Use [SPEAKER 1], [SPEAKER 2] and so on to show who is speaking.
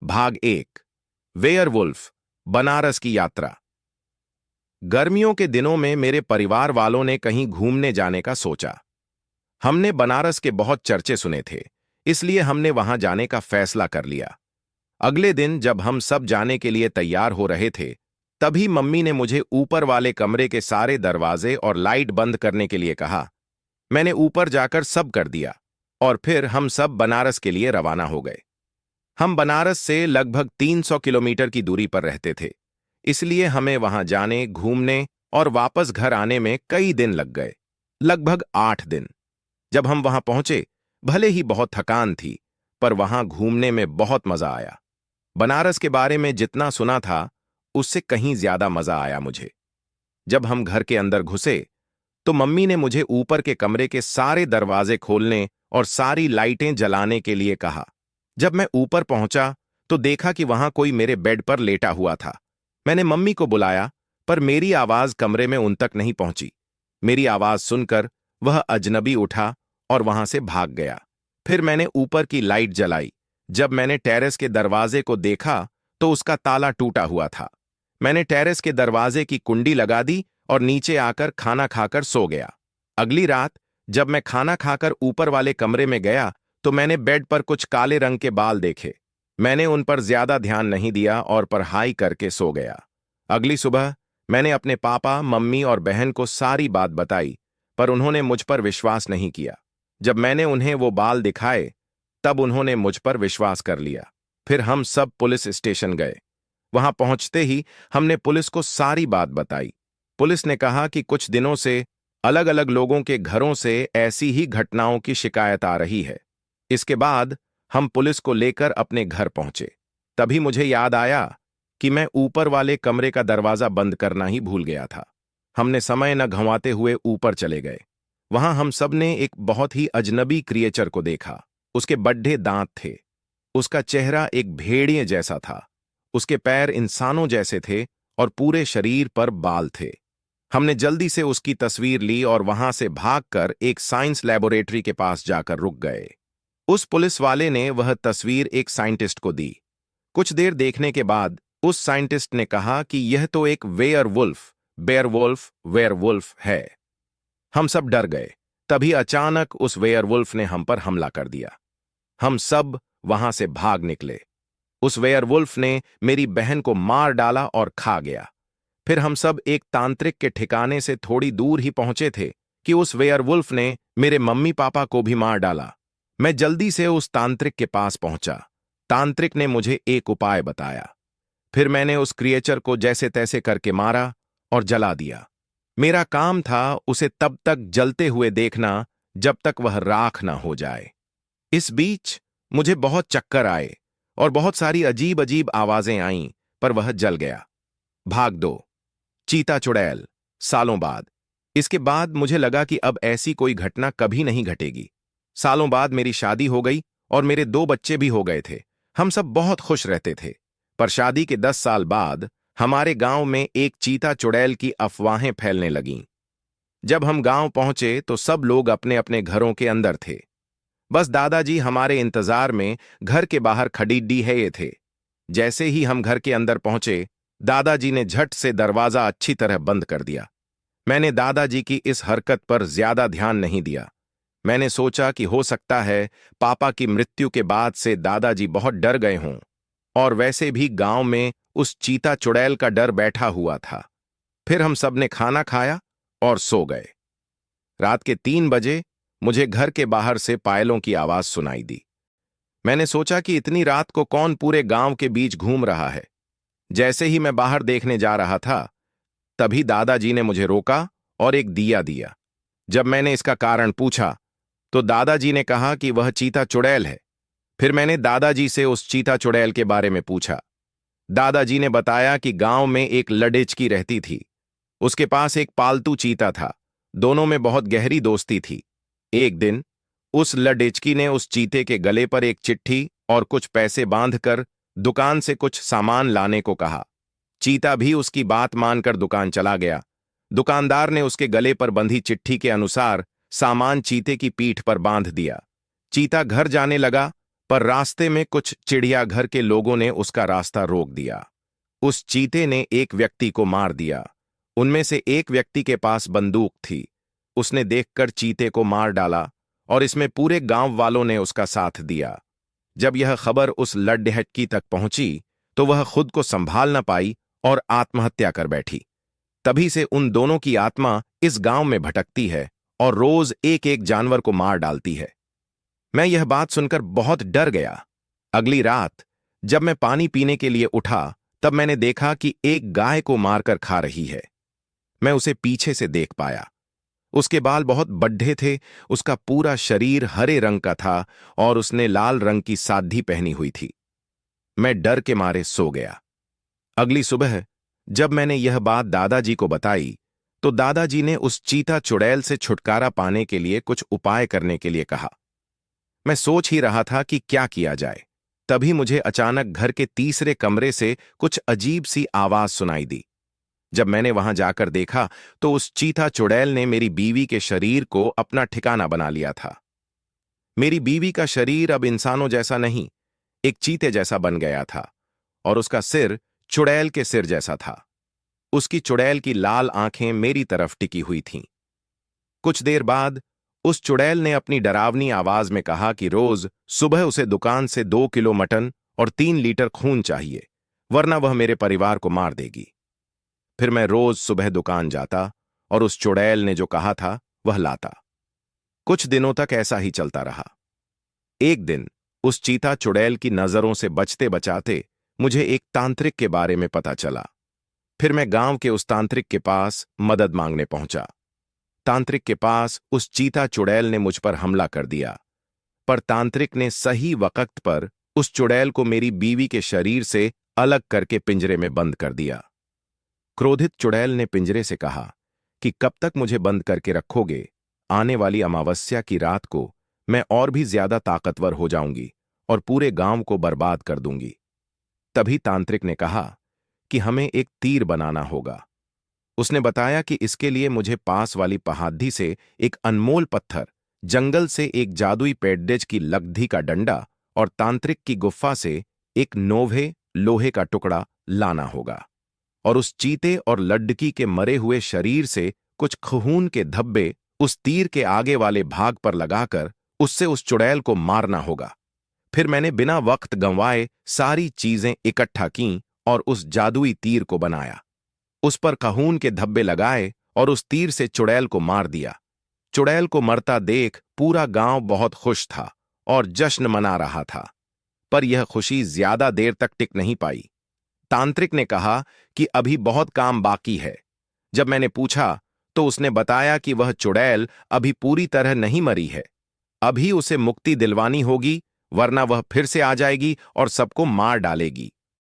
[SPEAKER 1] भाग 1। वेयरवुल्फ, बनारस की यात्रा। गर्मियों के दिनों में मेरे परिवार वालों ने कहीं घूमने जाने का सोचा। हमने बनारस के बहुत चर्चे सुने थे, इसलिए हमने वहां जाने का फैसला कर लिया। अगले दिन जब हम सब जाने के लिए तैयार हो रहे थे, तभी मम्मी ने मुझे ऊपर वाले कमरे के सारे दरवाजे और लाइट बंद करने के लिए कहा। मैंने ऊपर जाकर सब कर दिया और फिर हम सब बनारस के लिए रवाना हो गए। हम बनारस से लगभग 300 किलोमीटर की दूरी पर रहते थे, इसलिए हमें वहां जाने, घूमने और वापस घर आने में कई दिन लग गए, लगभग 8 दिन। जब हम वहां पहुंचे, भले ही बहुत थकान थी, पर वहां घूमने में बहुत मजा आया। बनारस के बारे में जितना सुना था, उससे कहीं ज्यादा मजा आया मुझे। जब हम घर के अंदर घुसे, तो मम्मी ने मुझे ऊपर के कमरे के सारे दरवाजे खोलने और सारी लाइटें जलाने के लिए कहा। जब मैं ऊपर पहुंचा, तो देखा कि वहां कोई मेरे बेड पर लेटा हुआ था। मैंने मम्मी को बुलाया, पर मेरी आवाज कमरे में उन तक नहीं पहुंची। मेरी आवाज सुनकर वह अजनबी उठा और वहां से भाग गया। फिर मैंने ऊपर की लाइट जलाई। जब मैंने टेरेस के दरवाजे को देखा, तो उसका ताला टूटा हुआ था। मैंने टेरेस के दरवाजे की कुंडी लगा दी और नीचे आकर खाना खाकर सो गया। अगली रात जब मैं खाना खाकर ऊपर वाले कमरे में गया, तो मैंने बेड पर कुछ काले रंग के बाल देखे। मैंने उन पर ज्यादा ध्यान नहीं दिया और पढ़ाई करके सो गया। अगली सुबह मैंने अपने पापा, मम्मी और बहन को सारी बात बताई, पर उन्होंने मुझ पर विश्वास नहीं किया। जब मैंने उन्हें वो बाल दिखाए, तब उन्होंने मुझ पर विश्वास कर लिया। फिर हम सब पुलिस स्टेशन गए। वहां पहुंचते ही हमने पुलिस को सारी बात बताई। पुलिस ने कहा कि कुछ दिनों से अलग अलग लोगों के घरों से ऐसी ही घटनाओं की शिकायत आ रही है। इसके बाद हम पुलिस को लेकर अपने घर पहुंचे। तभी मुझे याद आया कि मैं ऊपर वाले कमरे का दरवाजा बंद करना ही भूल गया था। हमने समय न गंवाते हुए ऊपर चले गए। वहां हम सब ने एक बहुत ही अजनबी क्रिएचर को देखा। उसके बड्ढे दांत थे। उसका चेहरा एक भेड़िए जैसा था। उसके पैर इंसानों जैसे थे और पूरे शरीर पर बाल थे। हमने जल्दी से उसकी तस्वीर ली और वहां से भागकर एक साइंस लैबोरेटरी के पास जाकर रुक गए। उस पुलिस वाले ने वह तस्वीर एक साइंटिस्ट को दी। कुछ देर देखने के बाद उस साइंटिस्ट ने कहा कि यह तो एक वेयरवुल्फ है। हम सब डर गए। तभी अचानक उस वेयरवुल्फ ने हम पर हमला कर दिया। हम सब वहां से भाग निकले। उस वेयरवुल्फ ने मेरी बहन को मार डाला और खा गया। फिर हम सब एक तांत्रिक के ठिकाने से थोड़ी दूर ही पहुंचे थे कि उस वेयरवुल्फ ने मेरे मम्मी पापा को भी मार डाला। मैं जल्दी से उस तांत्रिक के पास पहुंचा। तांत्रिक ने मुझे एक उपाय बताया। फिर मैंने उस क्रिएचर को जैसे तैसे करके मारा और जला दिया। मेरा काम था उसे तब तक जलते हुए देखना जब तक वह राख ना हो जाए। इस बीच मुझे बहुत चक्कर आए और बहुत सारी अजीब अजीब आवाजें आईं, पर वह जल गया। भाग 2। चीता चुड़ैल, सालों बाद। इसके बाद मुझे लगा कि अब ऐसी कोई घटना कभी नहीं घटेगी। सालों बाद मेरी शादी हो गई और मेरे 2 बच्चे भी हो गए थे। हम सब बहुत खुश रहते थे। पर शादी के 10 साल बाद हमारे गांव में एक चीता चुड़ैल की अफवाहें फैलने लगीं। जब हम गांव पहुंचे तो सब लोग अपने अपने घरों के अंदर थे। बस दादाजी हमारे इंतजार में घर के बाहर खड़ीडी है थे। जैसे ही हम घर के अंदर पहुंचे, दादाजी ने झट से दरवाजा अच्छी तरह बंद कर दिया। मैंने दादाजी की इस हरकत पर ज्यादा ध्यान नहीं दिया। मैंने सोचा कि हो सकता है पापा की मृत्यु के बाद से दादाजी बहुत डर गए हों, और वैसे भी गांव में उस चीता चुड़ैल का डर बैठा हुआ था। फिर हम सब ने खाना खाया और सो गए। रात के 3 बजे मुझे घर के बाहर से पायलों की आवाज सुनाई दी। मैंने सोचा कि इतनी रात को कौन पूरे गांव के बीच घूम रहा है। जैसे ही मैं बाहर देखने जा रहा था, तभी दादाजी ने मुझे रोका और एक दिया दिया। जब मैंने इसका कारण पूछा, तो दादाजी ने कहा कि वह चीता चुड़ैल है। फिर मैंने दादाजी से उस चीता चुड़ैल के बारे में पूछा। दादाजी ने बताया कि गांव में एक लडेचकी रहती थी। उसके पास एक पालतू चीता था। दोनों में बहुत गहरी दोस्ती थी। एक दिन उस लडेचकी ने उस चीते के गले पर एक चिट्ठी और कुछ पैसे बांधकर दुकान से कुछ सामान लाने को कहा। चीता भी उसकी बात मानकर दुकान चला गया। दुकानदार ने उसके गले पर बंधी चिट्ठी के अनुसार सामान चीते की पीठ पर बांध दिया। चीता घर जाने लगा, पर रास्ते में कुछ चिड़ियाघर के लोगों ने उसका रास्ता रोक दिया। उस चीते ने एक व्यक्ति को मार दिया। उनमें से एक व्यक्ति के पास बंदूक थी। उसने देखकर चीते को मार डाला और इसमें पूरे गांव वालों ने उसका साथ दिया। जब यह खबर उस लड्ढहटकी तक पहुंची तो वह खुद को संभाल न पाई और आत्महत्या कर बैठी। तभी से उन दोनों की आत्मा इस गांव में भटकती है और रोज एक एक जानवर को मार डालती है। मैं यह बात सुनकर बहुत डर गया। अगली रात जब मैं पानी पीने के लिए उठा तब मैंने देखा कि एक गाय को मारकर खा रही है। मैं उसे पीछे से देख पाया। उसके बाल बहुत बड्ढे थे, उसका पूरा शरीर हरे रंग का था और उसने लाल रंग की साधी पहनी हुई थी। मैं डर के मारे सो गया। अगली सुबह जब मैंने यह बात दादाजी को बताई तो दादाजी ने उस चीता चुड़ैल से छुटकारा पाने के लिए कुछ उपाय करने के लिए कहा। मैं सोच ही रहा था कि क्या किया जाए, तभी मुझे अचानक घर के तीसरे कमरे से कुछ अजीब सी आवाज सुनाई दी। जब मैंने वहां जाकर देखा तो उस चीता चुड़ैल ने मेरी बीवी के शरीर को अपना ठिकाना बना लिया था। मेरी बीवी का शरीर अब इंसानों जैसा नहीं, एक चीते जैसा बन गया था और उसका सिर चुड़ैल के सिर जैसा था। उसकी चुड़ैल की लाल आंखें मेरी तरफ टिकी हुई थीं। कुछ देर बाद उस चुड़ैल ने अपनी डरावनी आवाज में कहा कि रोज सुबह उसे दुकान से 2 किलो मटन और 3 लीटर खून चाहिए, वरना वह मेरे परिवार को मार देगी। फिर मैं रोज सुबह दुकान जाता और उस चुड़ैल ने जो कहा था वह लाता। कुछ दिनों तक ऐसा ही चलता रहा। एक दिन उस चीता चुड़ैल की नजरों से बचते बचाते मुझे एक तांत्रिक के बारे में पता चला। फिर मैं गांव के उस तांत्रिक के पास मदद मांगने पहुंचा। तांत्रिक के पास उस चीता चुड़ैल ने मुझ पर हमला कर दिया, पर तांत्रिक ने सही वक्त पर उस चुड़ैल को मेरी बीवी के शरीर से अलग करके पिंजरे में बंद कर दिया। क्रोधित चुड़ैल ने पिंजरे से कहा कि कब तक मुझे बंद करके रखोगे? आने वाली अमावस्या की रात को मैं और भी ज्यादा ताकतवर हो जाऊंगी और पूरे गांव को बर्बाद कर दूंगी। तभी तांत्रिक ने कहा कि हमें एक तीर बनाना होगा। उसने बताया कि इसके लिए मुझे पास वाली पहाड़ी से एक अनमोल पत्थर, जंगल से एक जादुई पेड्डेज की लकड़ी का डंडा और तांत्रिक की गुफा से एक नोभे लोहे का टुकड़ा लाना होगा और उस चीते और लड्डकी के मरे हुए शरीर से कुछ खून के धब्बे उस तीर के आगे वाले भाग पर लगाकर उससे उस चुड़ैल को मारना होगा। फिर मैंने बिना वक्त गंवाए सारी चीजें इकट्ठा कीं और उस जादुई तीर को बनाया। उस पर खून के धब्बे लगाए और उस तीर से चुड़ैल को मार दिया। चुड़ैल को मरता देख पूरा गांव बहुत खुश था और जश्न मना रहा था, पर यह खुशी ज्यादा देर तक टिक नहीं पाई। तांत्रिक ने कहा कि अभी बहुत काम बाकी है। जब मैंने पूछा तो उसने बताया कि वह चुड़ैल अभी पूरी तरह नहीं मरी है, अभी उसे मुक्ति दिलवानी होगी, वरना वह फिर से आ जाएगी और सबको मार डालेगी।